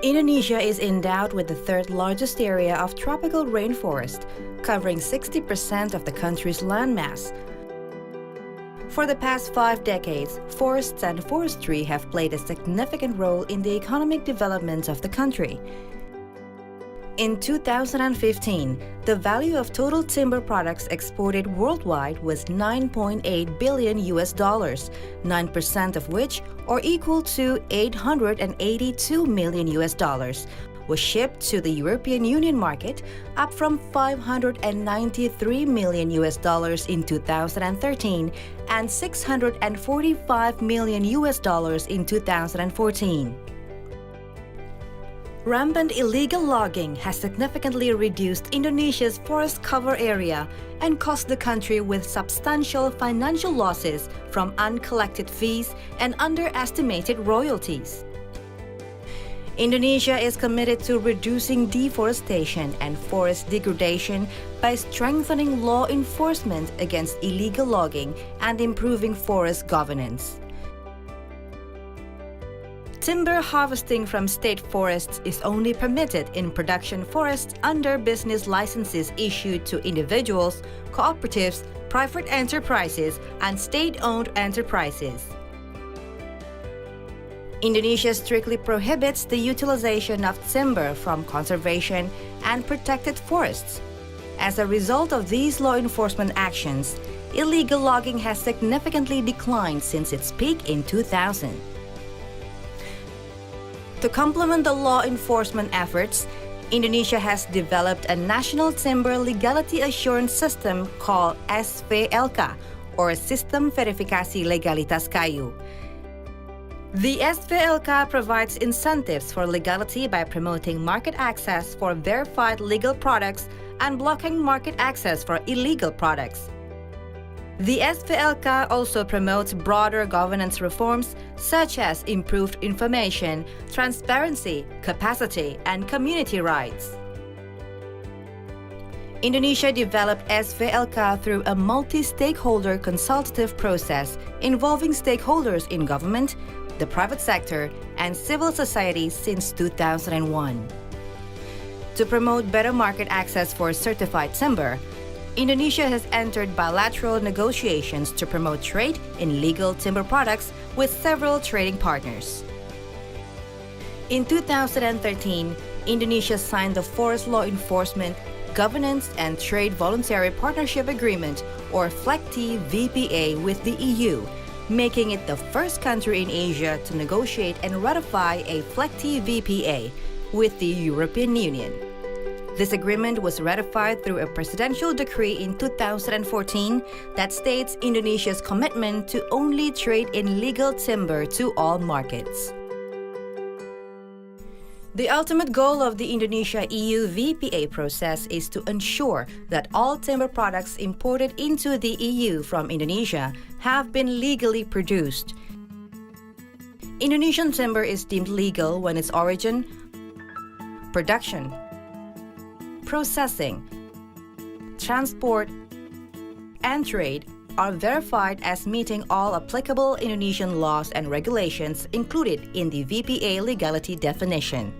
Indonesia is endowed with the third largest area of tropical rainforest, covering 60% of the country's landmass. For the past 5 decades, forests and forestry have played a significant role in the economic development of the country. In 2015, the value of total timber products exported worldwide was $9.8 billion, 9% of which, or equal to $882 million, was shipped to the European Union market, up from $593 million in 2013 and $645 million in 2014. Rampant illegal logging has significantly reduced Indonesia's forest cover area and cost the country with substantial financial losses from uncollected fees and underestimated royalties. Indonesia is committed to reducing deforestation and forest degradation by strengthening law enforcement against illegal logging and improving forest governance. Timber harvesting from state forests is only permitted in production forests under business licenses issued to individuals, cooperatives, private enterprises, and state-owned enterprises. Indonesia strictly prohibits the utilization of timber from conservation and protected forests. As a result of these law enforcement actions, illegal logging has significantly declined since its peak in 2000. To complement the law enforcement efforts, Indonesia has developed a national timber legality assurance system called SVLK, or Sistem Verifikasi Legalitas Kayu. The SVLK provides incentives for legality by promoting market access for verified legal products and blocking market access for illegal products. The SVLK also promotes broader governance reforms such as improved information, transparency, capacity, and community rights. Indonesia developed SVLK through a multi-stakeholder consultative process involving stakeholders in government, the private sector, and civil society since 2001. To promote better market access for certified timber, Indonesia has entered bilateral negotiations to promote trade in legal timber products with several trading partners. In 2013, Indonesia signed the Forest Law Enforcement, Governance and Trade Voluntary Partnership Agreement, or FLEGT-VPA, with the EU, making it the first country in Asia to negotiate and ratify a FLEGT-VPA with the European Union. This agreement was ratified through a presidential decree in 2014 that states Indonesia's commitment to only trade in legal timber to all markets. The ultimate goal of the Indonesia-EU VPA process is to ensure that all timber products imported into the EU from Indonesia have been legally produced. Indonesian timber is deemed legal when its origin, production, processing, transport, and trade are verified as meeting all applicable Indonesian laws and regulations included in the VPA legality definition.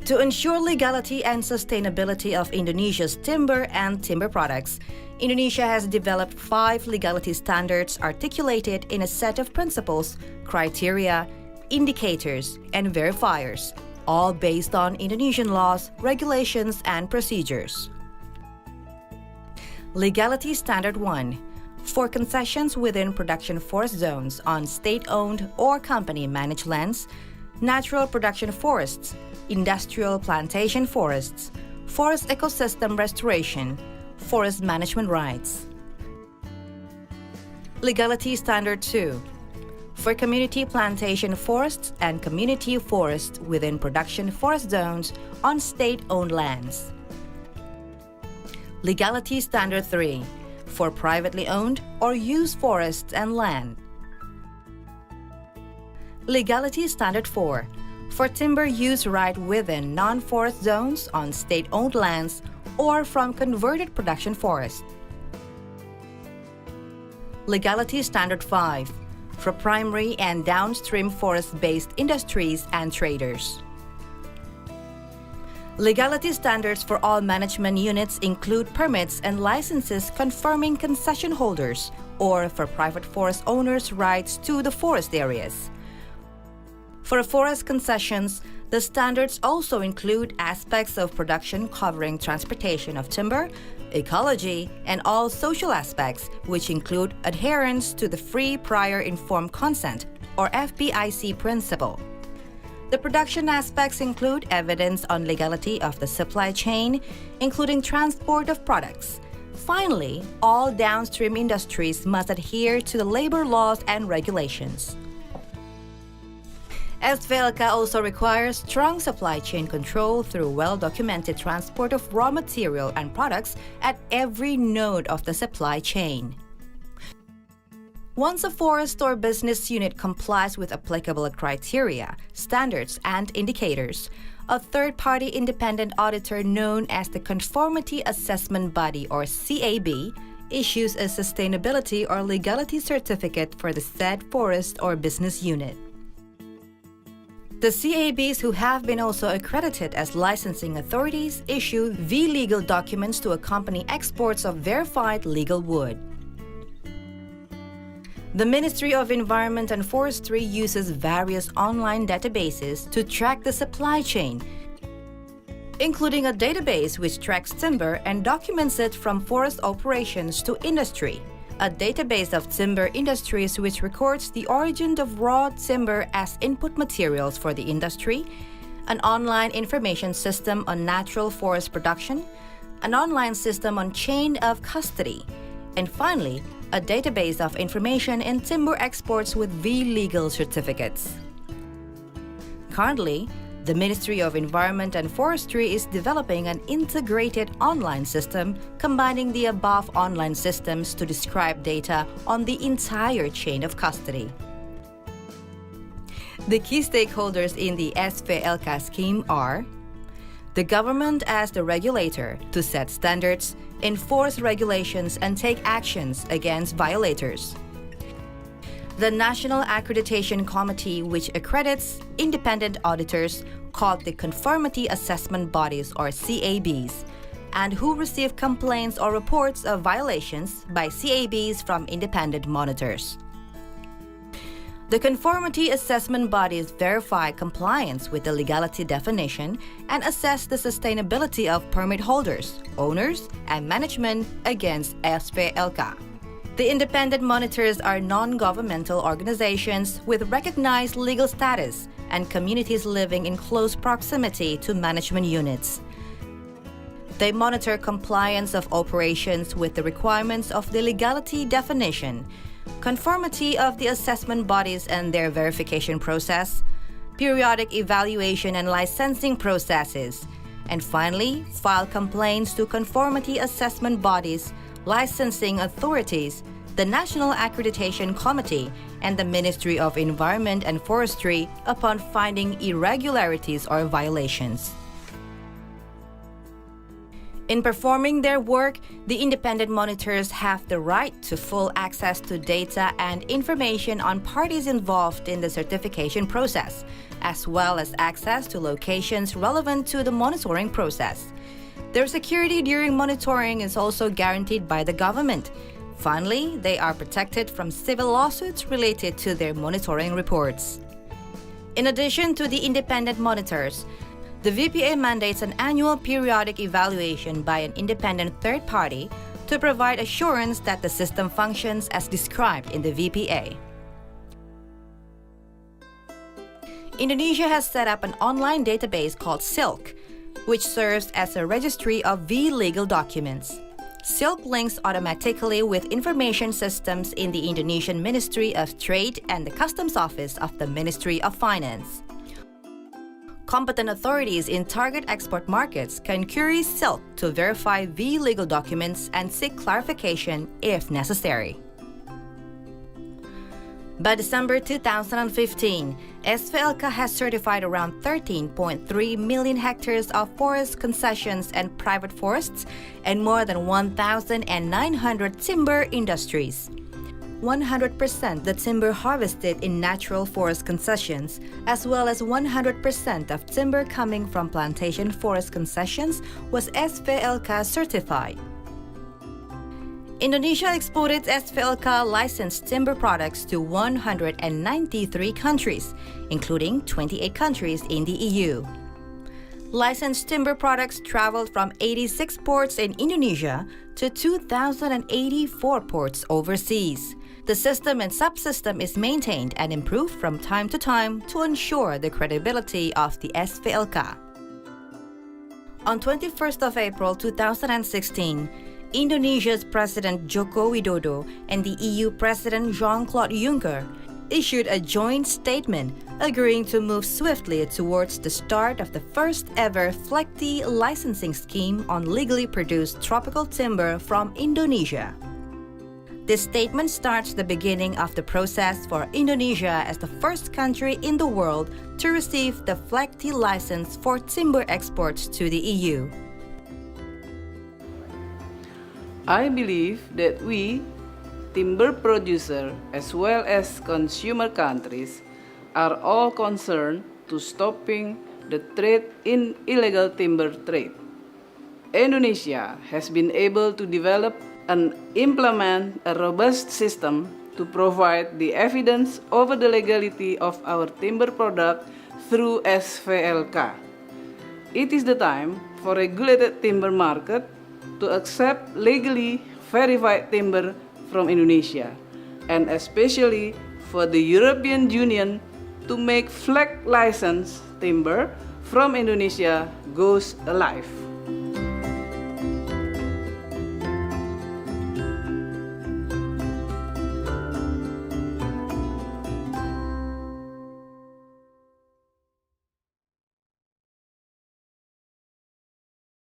To ensure legality and sustainability of Indonesia's timber and timber products, Indonesia has developed 5 legality standards articulated in a set of principles, criteria, indicators, and verifiers, all based on Indonesian laws, regulations, and procedures. Legality Standard 1. For concessions within production forest zones on state-owned or company-managed lands, natural production forests, industrial plantation forests, forest ecosystem restoration, forest management rights. Legality Standard 2. For community plantation forests and community forests within production forest zones on state-owned lands. Legality Standard 3. For privately owned or used forests and land. Legality Standard 4. For timber use right within non-forest zones on state-owned lands or from converted production forests. Legality Standard 5. for primary and downstream forest-based industries and traders. Legality standards for all management units include permits and licenses confirming concession holders or for private forest owners' rights to the forest areas. For forest concessions, the standards also include aspects of production covering transportation of timber, ecology, and all social aspects, which include adherence to the Free Prior Informed Consent, or FPIC principle. The production aspects include evidence on legality of the supply chain, including transport of products. Finally, all downstream industries must adhere to the labor laws and regulations. SVLK also requires strong supply chain control through well-documented transport of raw material and products at every node of the supply chain. Once a forest or business unit complies with applicable criteria, standards, and indicators, a third-party independent auditor known as the Conformity Assessment Body or CAB issues a sustainability or legality certificate for the said forest or business unit. The CABs who have been also accredited as licensing authorities issue V-legal documents to accompany exports of verified legal wood. The Ministry of Environment and Forestry uses various online databases to track the supply chain, including a database which tracks timber and documents it from forest operations to industry, a database of timber industries which records the origin of raw timber as input materials for the industry, an online information system on natural forest production, an online system on chain of custody, and finally, a database of information in timber exports with V-legal certificates. Currently, the Ministry of Environment and Forestry is developing an integrated online system combining the above online systems to describe data on the entire chain of custody. The key stakeholders in the SVLK scheme are the government as the regulator to set standards, enforce regulations, and take actions against violators. The National Accreditation Committee, which accredits independent auditors called the Conformity Assessment Bodies or CABs, and who receive complaints or reports of violations by CABs from independent monitors. The conformity assessment bodies verify compliance with the legality definition and assess the sustainability of permit holders, owners, and management against SVLK. The independent monitors are non-governmental organizations with recognized legal status and communities living in close proximity to management units. They monitor compliance of operations with the requirements of the legality definition, conformity of the assessment bodies and their verification process, periodic evaluation and licensing processes, and finally, file complaints to conformity assessment bodies, licensing authorities, the National Accreditation Committee, and the Ministry of Environment and Forestry upon finding irregularities or violations. In performing their work, the independent monitors have the right to full access to data and information on parties involved in the certification process, as well as access to locations relevant to the monitoring process. Their security during monitoring is also guaranteed by the government. Finally, they are protected from civil lawsuits related to their monitoring reports. In addition to the independent monitors, the VPA mandates an annual periodic evaluation by an independent third party to provide assurance that the system functions as described in the VPA. Indonesia has set up an online database called SILK, which serves as a registry of V-legal documents. SILK links automatically with information systems in the Indonesian Ministry of Trade and the Customs Office of the Ministry of Finance. Competent authorities in target export markets can query SILK to verify V-legal documents and seek clarification if necessary. By December 2015, SVLK has certified around 13.3 million hectares of forest concessions and private forests and more than 1,900 timber industries. 100% the timber harvested in natural forest concessions, as well as 100% of timber coming from plantation forest concessions was SVLK certified. Indonesia exported SVLK licensed timber products to 193 countries, including 28 countries in the EU. Licensed timber products traveled from 86 ports in Indonesia to 2,084 ports overseas. The system and subsystem is maintained and improved from time to time to ensure the credibility of the SVLK. On 21st of April 2016, Indonesia's President Joko Widodo and the EU President Jean-Claude Juncker issued a joint statement agreeing to move swiftly towards the start of the first ever FLEGT licensing scheme on legally produced tropical timber from Indonesia. This statement starts the beginning of the process for Indonesia as the first country in the world to receive the FLEGT license for timber exports to the EU. I believe that we, timber producers as well as consumer countries, are all concerned to stopping the trade in illegal timber trade. Indonesia has been able to develop and implement a robust system to provide the evidence over the legality of our timber product through SVLK. It is the time for regulated timber market to accept legally verified timber from Indonesia, and especially for the European Union to make FLEGT licensed timber from Indonesia goes alive.